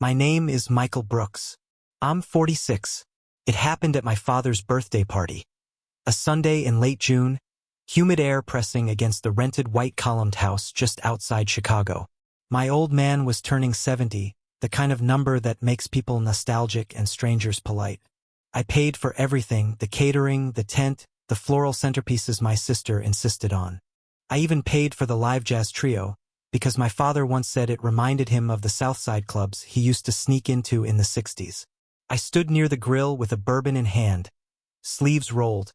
My name is Michael Brooks. I'm 46. It happened at my father's birthday party. A Sunday in late June, humid air pressing against the rented white-columned house just outside Chicago. My old man was turning 70, the kind of number that makes people nostalgic and strangers polite. I paid for everything, the catering, the tent, the floral centerpieces my sister insisted on. I even paid for the live jazz trio, because my father once said it reminded him of the Southside clubs he used to sneak into in the 60s. I stood near the grill with a bourbon in hand, sleeves rolled,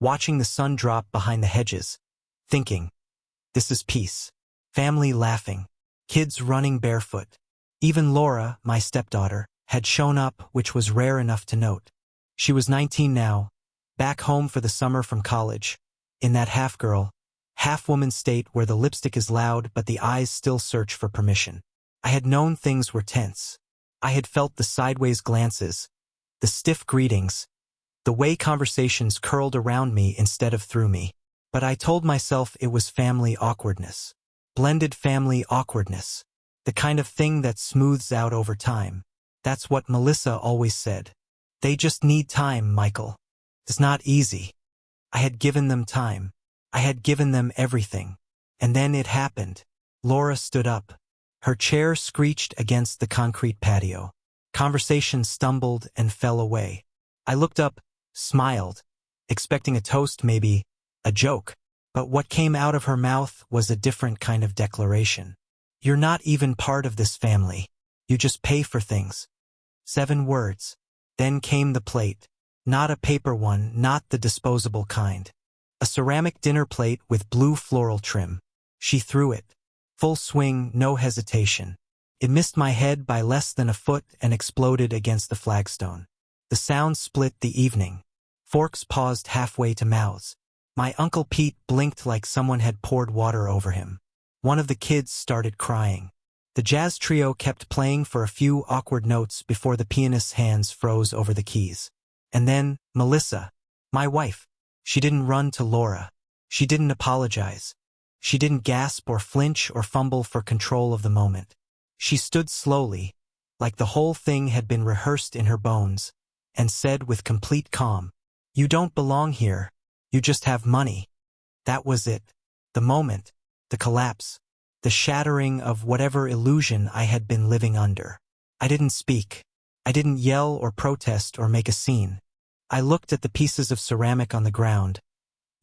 watching the sun drop behind the hedges, thinking, this is peace. Family laughing, kids running barefoot. Even Laura, my stepdaughter, had shown up, which was rare enough to note. She was 19 now, back home for the summer from college, in that half-girl, half-woman state where the lipstick is loud but the eyes still search for permission. I had known things were tense. I had felt the sideways glances, the stiff greetings, the way conversations curled around me instead of through me. But I told myself it was family awkwardness. Blended family awkwardness. The kind of thing that smooths out over time. That's what Melissa always said. They just need time, Michael. It's not easy. I had given them time. I had given them everything. And then it happened. Laura stood up. Her chair screeched against the concrete patio. Conversation stumbled and fell away. I looked up, smiled, expecting a toast, maybe a joke. But what came out of her mouth was a different kind of declaration. You're not even part of this family. You just pay for things. 7 words. Then came the plate. Not a paper one, not the disposable kind. A ceramic dinner plate with blue floral trim. She threw it. Full swing, no hesitation. It missed my head by less than a foot and exploded against the flagstone. The sound split the evening. Forks paused halfway to mouths. My Uncle Pete blinked like someone had poured water over him. One of the kids started crying. The jazz trio kept playing for a few awkward notes before the pianist's hands froze over the keys. And then, Melissa, my wife. She didn't run to Laura. She didn't apologize. She didn't gasp or flinch or fumble for control of the moment. She stood slowly, like the whole thing had been rehearsed in her bones, and said with complete calm, "You don't belong here. You just have money." That was it. The moment, the collapse, the shattering of whatever illusion I had been living under. I didn't speak. I didn't yell or protest or make a scene. I looked at the pieces of ceramic on the ground,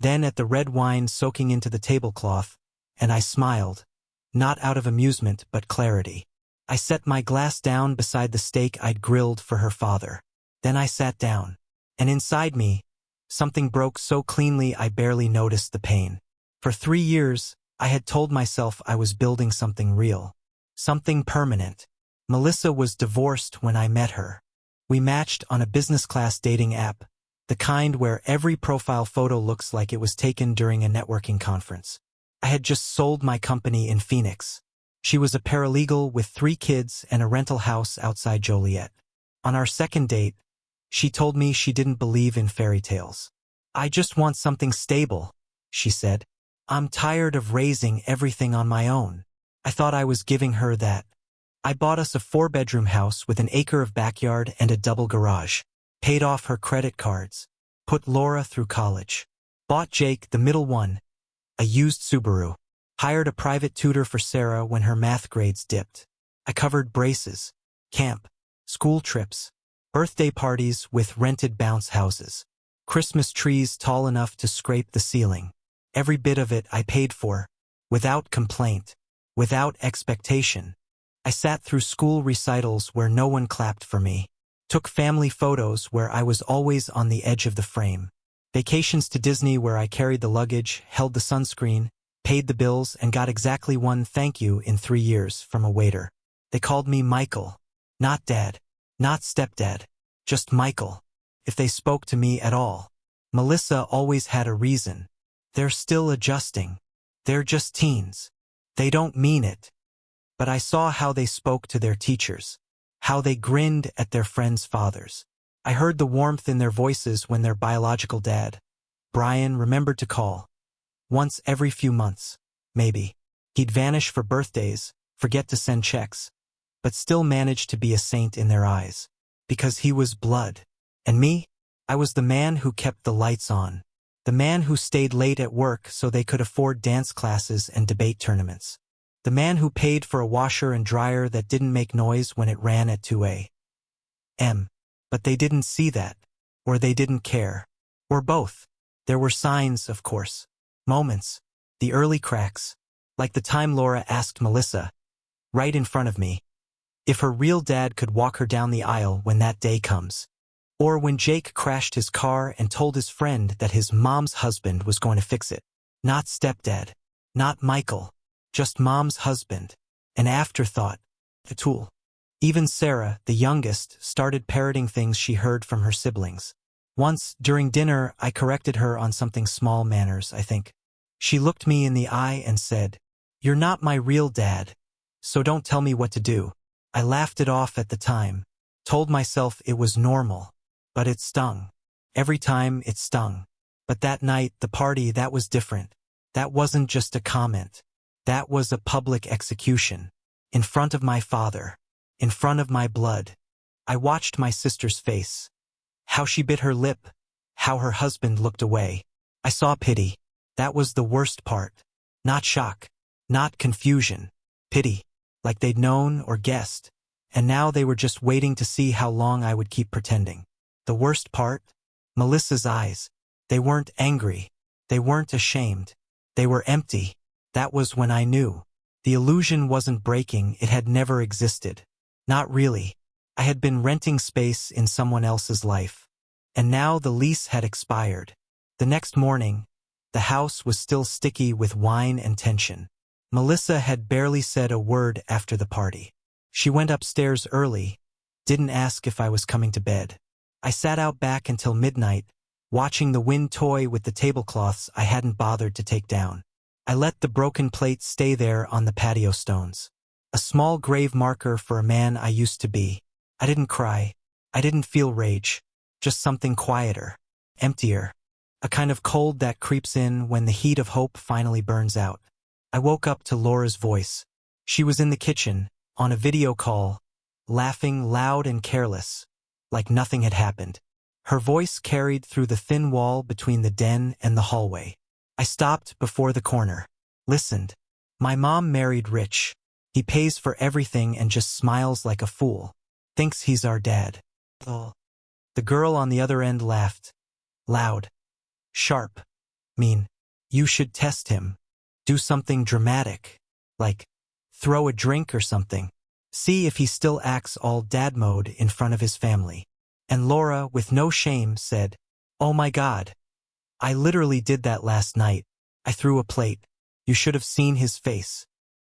then at the red wine soaking into the tablecloth, and I smiled, not out of amusement but clarity. I set my glass down beside the steak I'd grilled for her father. Then I sat down, and inside me, something broke so cleanly I barely noticed the pain. For 3 years, I had told myself I was building something real, something permanent. Melissa was divorced when I met her. We matched on a business-class dating app, the kind where every profile photo looks like it was taken during a networking conference. I had just sold my company in Phoenix. She was a paralegal with 3 kids and a rental house outside Joliet. On our second date, she told me she didn't believe in fairy tales. "I just want something stable," she said. "I'm tired of raising everything on my own." I thought I was giving her that. I bought us a 4-bedroom house with an acre of backyard and a double garage, paid off her credit cards, put Laura through college, bought Jake, the middle one, a used Subaru, hired a private tutor for Sarah when her math grades dipped. I covered braces, camp, school trips, birthday parties with rented bounce houses, Christmas trees tall enough to scrape the ceiling. Every bit of it I paid for, without complaint, without expectation. I sat through school recitals where no one clapped for me, took family photos where I was always on the edge of the frame, vacations to Disney where I carried the luggage, held the sunscreen, paid the bills, and got exactly one thank you in 3 years from a waiter. They called me Michael, not Dad, not stepdad, just Michael, if they spoke to me at all. Melissa always had a reason. They're still adjusting. They're just teens. They don't mean it. But I saw how they spoke to their teachers, how they grinned at their friends' fathers. I heard the warmth in their voices when their biological dad, Brian, remembered to call. Once every few months, maybe. He'd vanish for birthdays, forget to send checks. but still managed to be a saint in their eyes. Because he was blood. And me? I was the man who kept the lights on. The man who stayed late at work so they could afford dance classes and debate tournaments. The man who paid for a washer and dryer that didn't make noise when it ran at 2 a.m. But they didn't see that. Or they didn't care. Or both. There were signs, of course. Moments. The early cracks. Like the time Laura asked Melissa, right in front of me, if her real dad could walk her down the aisle when that day comes. Or when Jake crashed his car and told his friend that his mom's husband was going to fix it. Not stepdad. Not Michael. Just mom's husband. An afterthought. A tool. Even Sarah, the youngest, started parroting things she heard from her siblings. Once, during dinner, I corrected her on something small manners, I think. She looked me in the eye and said, "You're not my real dad, so don't tell me what to do." I laughed it off at the time, told myself it was normal, but it stung. Every time it stung. But that night, the party, that was different. That wasn't just a comment. That was a public execution. In front of my father. In front of my blood. I watched my sister's face. How she bit her lip. How her husband looked away. I saw pity. That was the worst part. Not shock. Not confusion. Pity. Like they'd known or guessed. And now they were just waiting to see how long I would keep pretending. The worst part? Melissa's eyes. They weren't angry. They weren't ashamed. They were empty. That was when I knew. The illusion wasn't breaking, it had never existed. Not really. I had been renting space in someone else's life. And now the lease had expired. The next morning, the house was still sticky with wine and tension. Melissa had barely said a word after the party. She went upstairs early, didn't ask if I was coming to bed. I sat out back until midnight, watching the wind toy with the tablecloths I hadn't bothered to take down. I let the broken plates stay there on the patio stones. A small grave marker for a man I used to be. I didn't cry. I didn't feel rage. Just something quieter. Emptier. A kind of cold that creeps in when the heat of hope finally burns out. I woke up to Laura's voice. She was in the kitchen, on a video call, laughing loud and careless, like nothing had happened. Her voice carried through the thin wall between the den and the hallway. I stopped before the corner, listened. My mom married Rich. He pays for everything and just smiles like a fool. Thinks he's our dad. The girl on the other end laughed. Loud. Sharp. Mean. You should test him. Do something dramatic. Like, throw a drink or something. See if he still acts all dad mode in front of his family. And Laura, with no shame, said, "Oh my God. I literally did that last night. I threw a plate. You should have seen his face."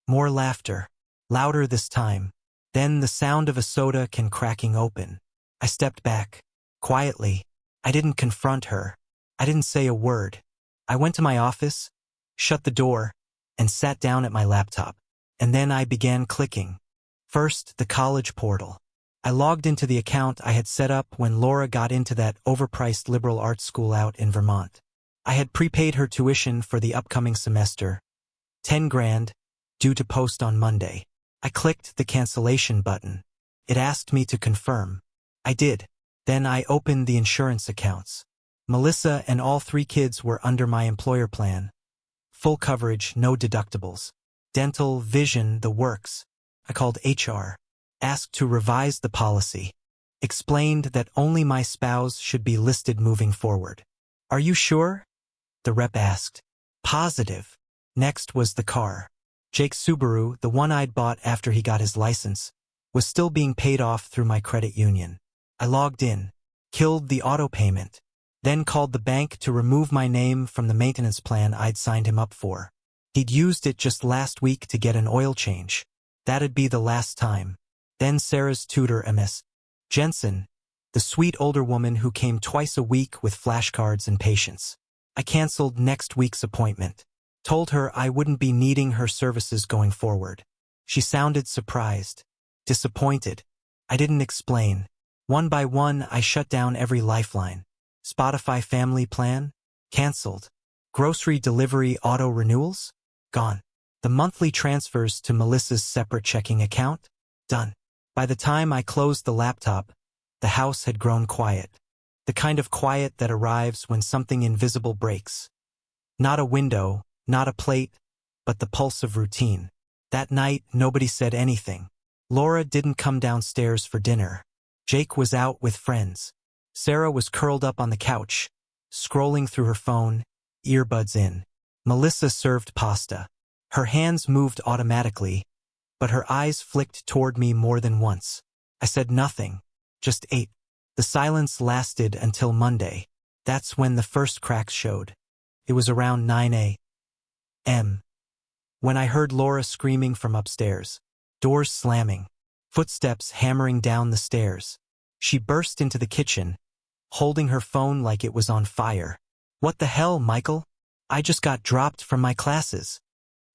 More laughter. Louder this time. Then the sound of a soda can cracking open. I stepped back. Quietly. I didn't confront her. I didn't say a word. I went to my office, shut the door, and sat down at my laptop. And then I began clicking. First, the college portal. I logged into the account I had set up when Laura got into that overpriced liberal arts school out in Vermont. I had prepaid her tuition for the upcoming semester. 10 grand, due to post on Monday. I clicked the cancellation button. It asked me to confirm. I did. Then I opened the insurance accounts. Melissa and all 3 kids were under my employer plan. Full coverage, no deductibles. Dental, vision, the works. I called HR. Asked to revise the policy. Explained that only my spouse should be listed moving forward. Are you sure? The rep asked. Positive. Next was the car. Jake's Subaru, the one I'd bought after he got his license, was still being paid off through my credit union. I logged in, killed the auto payment, then called the bank to remove my name from the maintenance plan I'd signed him up for. He'd used it just last week to get an oil change. That'd be the last time. Then Sarah's tutor, Ms. Jensen, the sweet older woman who came twice a week with flashcards and patience. I canceled next week's appointment. Told her I wouldn't be needing her services going forward. She sounded surprised. Disappointed. I didn't explain. One by one, I shut down every lifeline. Spotify family plan? Cancelled. Grocery delivery auto renewals? Gone. The monthly transfers to Melissa's separate checking account? Done. By the time I closed the laptop, the house had grown quiet. The kind of quiet that arrives when something invisible breaks. Not a window, not a plate, but the pulse of routine. That night, nobody said anything. Laura didn't come downstairs for dinner. Jake was out with friends. Sarah was curled up on the couch, scrolling through her phone, earbuds in. Melissa served pasta. Her hands moved automatically, but her eyes flicked toward me more than once. I said nothing, just ate. The silence lasted until Monday. That's when the first cracks showed. It was around 9 a.m. when I heard Laura screaming from upstairs. Doors slamming, footsteps hammering down the stairs. She burst into the kitchen, holding her phone like it was on fire. "What the hell, Michael? I just got dropped from my classes."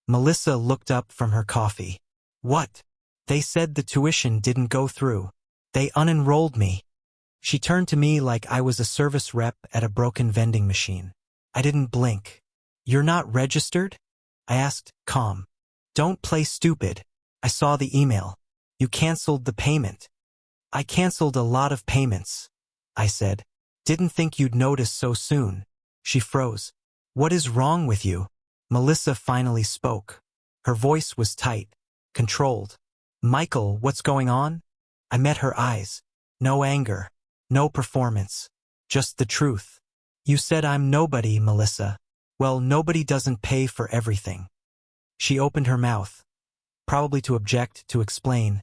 Melissa looked up from her coffee. "What?" "They said the tuition didn't go through. They unenrolled me." She turned to me like I was a service rep at a broken vending machine. I didn't blink. "You're not registered?" I asked, calm. "Don't play stupid. I saw the email. You canceled the payment." "I canceled a lot of payments," I said. "Didn't think you'd notice so soon." She froze. "What is wrong with you?" Melissa finally spoke. Her voice was tight, controlled. "Michael, what's going on?" I met her eyes. No anger, no performance, just the truth. "You said I'm nobody, Melissa." "Well, nobody doesn't pay for everything." She opened her mouth, probably to object, to explain.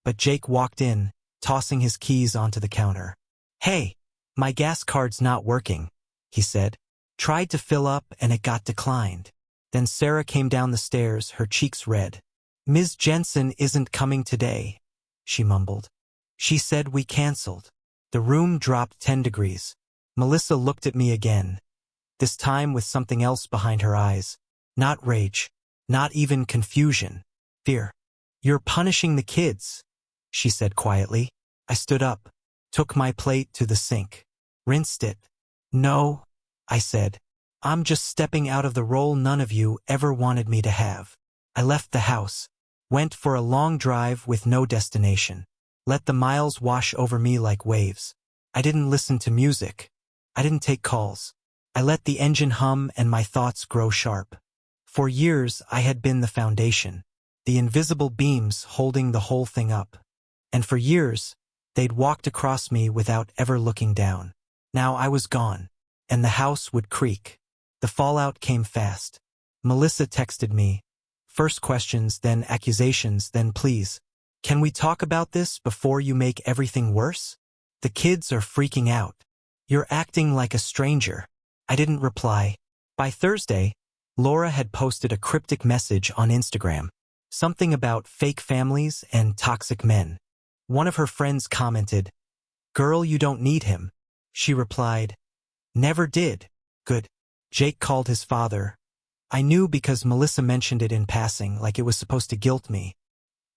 But Jake walked in, tossing his keys onto the counter. "Hey, my gas card's not working," he said. "Tried to fill up and it got declined." Then Sarah came down the stairs, her cheeks red. "Ms. Jensen isn't coming today," she mumbled. "She said we canceled." The room dropped 10 degrees. Melissa looked at me again, this time with something else behind her eyes. Not rage, not even confusion, fear. "You're punishing the kids," she said quietly. I stood up, took my plate to the sink, rinsed it. "No," I said. "I'm just stepping out of the role none of you ever wanted me to have." I left the house, went for a long drive with no destination. Let the miles wash over me like waves. I didn't listen to music. I didn't take calls. I let the engine hum and my thoughts grow sharp. For years, I had been the foundation, the invisible beams holding the whole thing up. And for years, they'd walked across me without ever looking down. Now I was gone, and the house would creak. The fallout came fast. Melissa texted me. First questions, then accusations, then pleas. "Can we talk about this before you make everything worse? The kids are freaking out. You're acting like a stranger." I didn't reply. By Thursday, Laura had posted a cryptic message on Instagram. Something about fake families and toxic men. One of her friends commented, "Girl, you don't need him." She replied, "Never did." Good. Jake called his father. I knew because Melissa mentioned it in passing, like it was supposed to guilt me.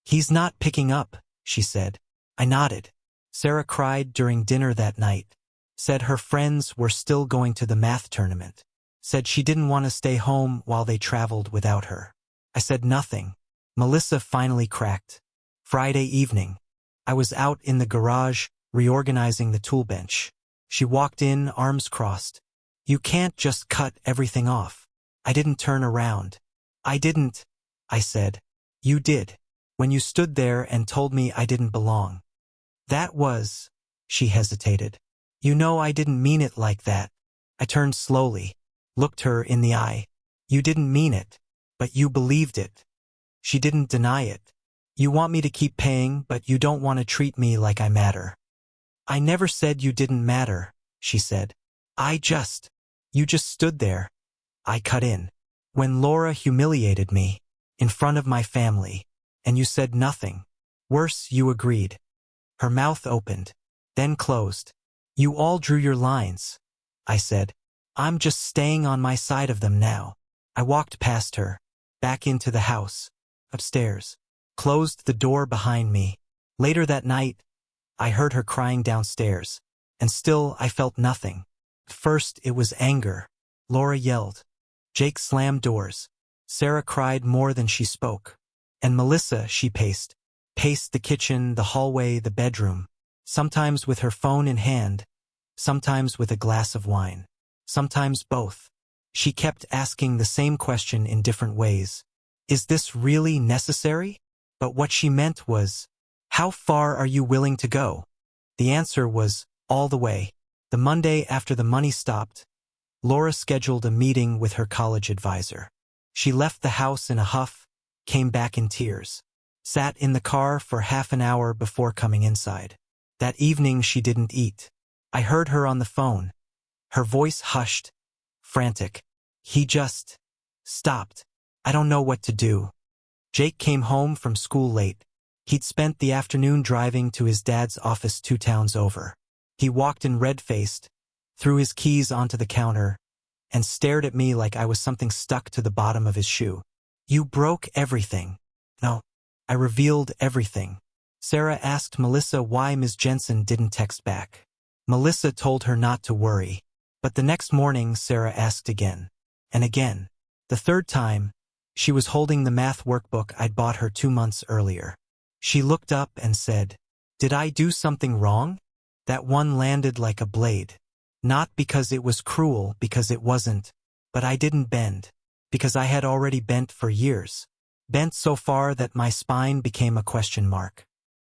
"He's not picking up," she said. I nodded. Sarah cried during dinner that night. Said her friends were still going to the math tournament. Said she didn't want to stay home while they traveled without her. I said nothing. Melissa finally cracked. Friday evening. I was out in the garage, reorganizing the tool bench. She walked in, arms crossed. "You can't just cut everything off." I didn't turn around. "I didn't," I said. "You did. When you stood there and told me I didn't belong." "That was," she hesitated. "You know I didn't mean it like that." I turned slowly, looked her in the eye. "You didn't mean it, but you believed it." She didn't deny it. "You want me to keep paying, but you don't want to treat me like I matter." "I never said you didn't matter," she said. You just stood there." I cut in. "When Laura humiliated me, in front of my family, and you said nothing. Worse, you agreed." Her mouth opened, then closed. "You all drew your lines," I said. "I'm just staying on my side of them now." I walked past her, back into the house, upstairs, closed the door behind me. Later that night, I heard her crying downstairs, and still I felt nothing. First, it was anger. Laura yelled. Jake slammed doors. Sarah cried more than she spoke. And Melissa, she paced paced the kitchen, the hallway, the bedroom, sometimes with her phone in hand, sometimes with a glass of wine, sometimes both. She kept asking the same question in different ways. Is this really necessary? But what she meant was, how far are you willing to go? The answer was, all the way. The Monday after the money stopped, Laura scheduled a meeting with her college advisor. She left the house in a huff, came back in tears, sat in the car for half an hour before coming inside. That evening she didn't eat. I heard her on the phone. Her voice hushed, frantic. He just stopped. I don't know what to do. Jake came home from school late. He'd spent the afternoon driving to his dad's office 2 towns over. He walked in red-faced, threw his keys onto the counter, and stared at me like I was something stuck to the bottom of his shoe. You broke everything. No, I revealed everything. Sarah asked Melissa why Ms. Jensen didn't text back. Melissa told her not to worry. But the next morning, Sarah asked again. And again. The third time, she was holding the math workbook I'd bought her 2 months earlier. She looked up and said, "Did I do something wrong?" That one landed like a blade. Not because it was cruel, because it wasn't. But I didn't bend. Because I had already bent for years. Bent so far that my spine became a question mark.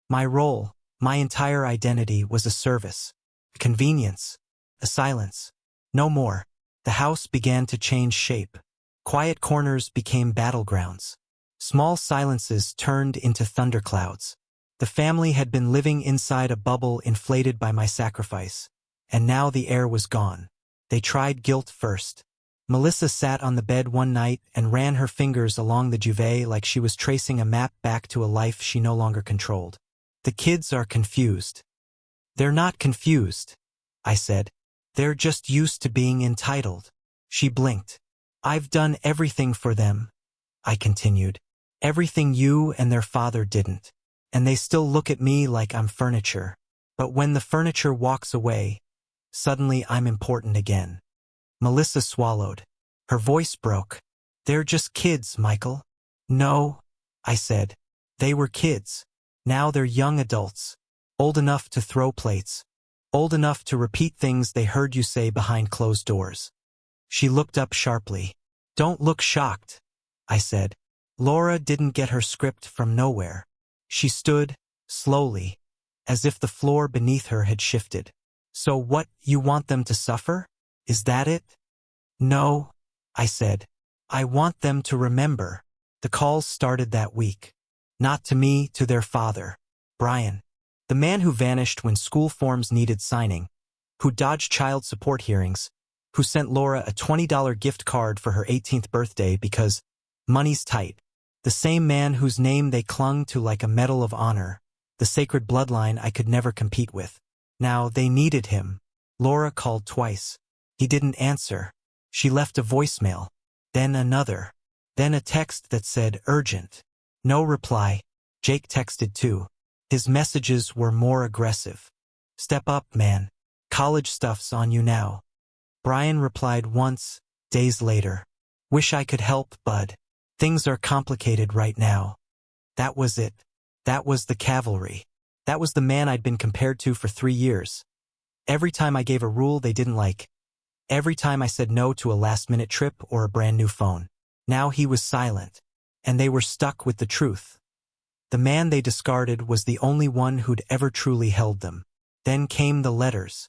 My role, my entire identity was a service. A convenience. A silence. No more. The house began to change shape. Quiet corners became battlegrounds. Small silences turned into thunderclouds. The family had been living inside a bubble inflated by my sacrifice, and now the air was gone. They tried guilt first. Melissa sat on the bed one night and ran her fingers along the duvet like she was tracing a map back to a life she no longer controlled. The kids are confused. They're not confused, I said. They're just used to being entitled. She blinked. I've done everything for them, I continued. Everything you and their father didn't. And they still look at me like I'm furniture. But when the furniture walks away, suddenly I'm important again. Melissa swallowed. Her voice broke. They're just kids, Michael. No, I said. They were kids. Now they're young adults. Old enough to throw plates. Old enough to repeat things they heard you say behind closed doors. She looked up sharply. Don't look shocked, I said. Laura didn't get her script from nowhere. She stood, slowly, as if the floor beneath her had shifted. So what, you want them to suffer? Is that it? No, I said. I want them to remember. The calls started that week. Not to me, to their father, Brian. The man who vanished when school forms needed signing, who dodged child support hearings, who sent Laura a $20 gift card for her 18th birthday because money's tight. The same man whose name they clung to like a medal of honor, the sacred bloodline I could never compete with. Now they needed him. Laura called twice. He didn't answer. She left a voicemail, then another, then a text that said urgent. No reply. Jake texted too. His messages were more aggressive. Step up, man. College stuff's on you now. Brian replied once, days later. Wish I could help, bud. Things are complicated right now. That was it. That was the cavalry. That was the man I'd been compared to for 3 years. Every time I gave a rule they didn't like. Every time I said no to a last-minute trip or a brand new phone. Now he was silent. And they were stuck with the truth. The man they discarded was the only one who'd ever truly held them. Then came the letters.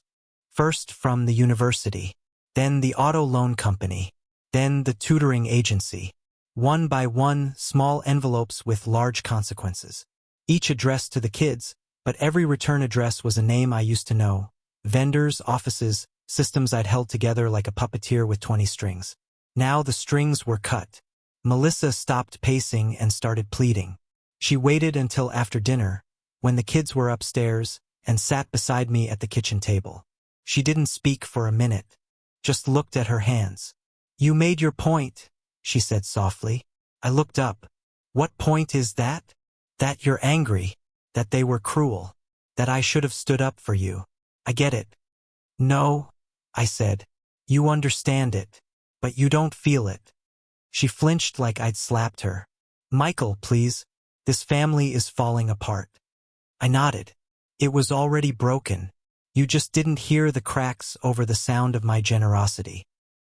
First from the university. Then the auto loan company. Then the tutoring agency. One by one, small envelopes with large consequences. Each addressed to the kids, but every return address was a name I used to know. Vendors, offices, systems I'd held together like a puppeteer with 20 strings. Now the strings were cut. Melissa stopped pacing and started pleading. She waited until after dinner, when the kids were upstairs, and sat beside me at the kitchen table. She didn't speak for a minute, just looked at her hands. You made your point, she said softly. I looked up. What point is that? That you're angry, that they were cruel, that I should have stood up for you. I get it. No, I said. You understand it, but you don't feel it. She flinched like I'd slapped her. Michael, please. This family is falling apart. I nodded. It was already broken. You just didn't hear the cracks over the sound of my generosity.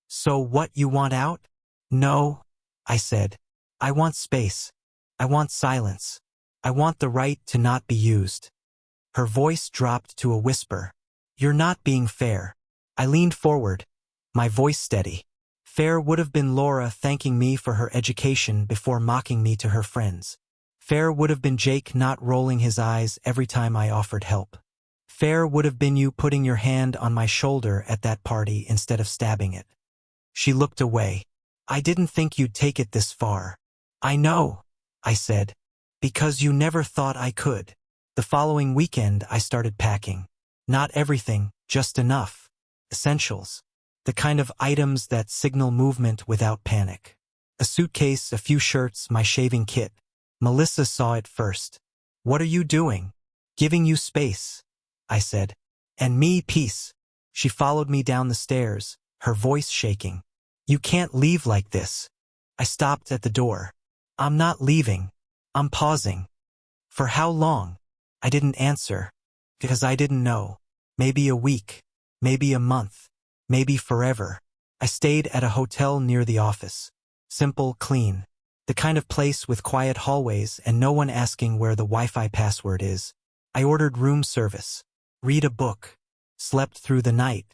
So what, you want out? No, I said. I want space. I want silence. I want the right to not be used. Her voice dropped to a whisper. You're not being fair. I leaned forward, my voice steady. Fair would have been Laura thanking me for her education before mocking me to her friends. Fair would have been Jake not rolling his eyes every time I offered help. Fair would have been you putting your hand on my shoulder at that party instead of stabbing it. She looked away. I didn't think you'd take it this far. I know, I said, because you never thought I could. The following weekend I started packing. Not everything, just enough. Essentials. The kind of items that signal movement without panic. A suitcase, a few shirts, my shaving kit. Melissa saw it first. What are you doing? Giving you space, I said. And me peace. She followed me down the stairs, her voice shaking. You can't leave like this. I stopped at the door. I'm not leaving. I'm pausing. For how long? I didn't answer. Because I didn't know. Maybe a week. Maybe a month. Maybe forever. I stayed at a hotel near the office. Simple, clean. The kind of place with quiet hallways and no one asking where the Wi-Fi password is. I ordered room service. Read a book. Slept through the night.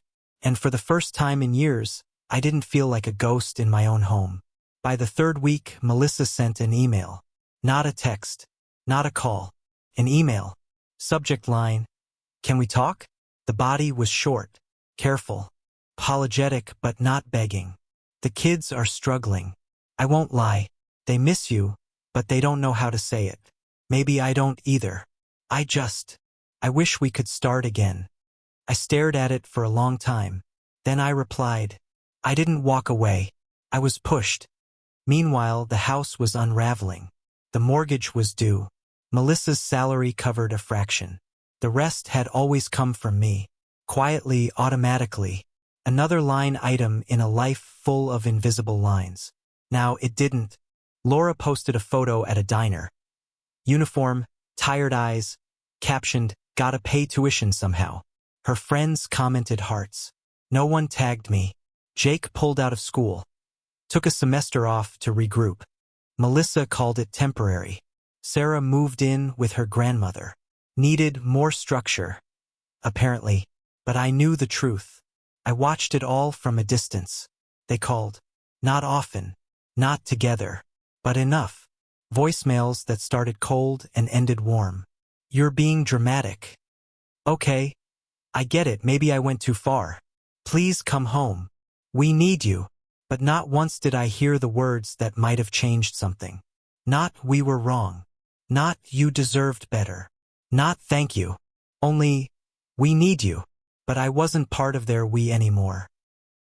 And for the first time in years, I didn't feel like a ghost in my own home. By the third week, Melissa sent an email. Not a text. Not a call. An email. Subject line. Can we talk? The body was short. Careful. Apologetic but not begging. The kids are struggling. I won't lie. They miss you, but they don't know how to say it. Maybe I don't either. I wish we could start again. I stared at it for a long time. Then I replied. I didn't walk away. I was pushed. Meanwhile, the house was unraveling. The mortgage was due. Melissa's salary covered a fraction. The rest had always come from me. Quietly, automatically. Another line item in a life full of invisible lines. Now it didn't. Laura posted a photo at a diner. Uniform, tired eyes, captioned, gotta pay tuition somehow. Her friends commented hearts. No one tagged me. Jake pulled out of school. Took a semester off to regroup. Melissa called it temporary. Sarah moved in with her grandmother. Needed more structure. Apparently. But I knew the truth. I watched it all from a distance. They called. Not often. Not together. But enough. Voicemails that started cold and ended warm. You're being dramatic. Okay. I get it, maybe I went too far. Please come home. We need you. But not once did I hear the words that might have changed something. Not we were wrong. Not you deserved better. Not thank you. Only, we need you. But I wasn't part of their we anymore.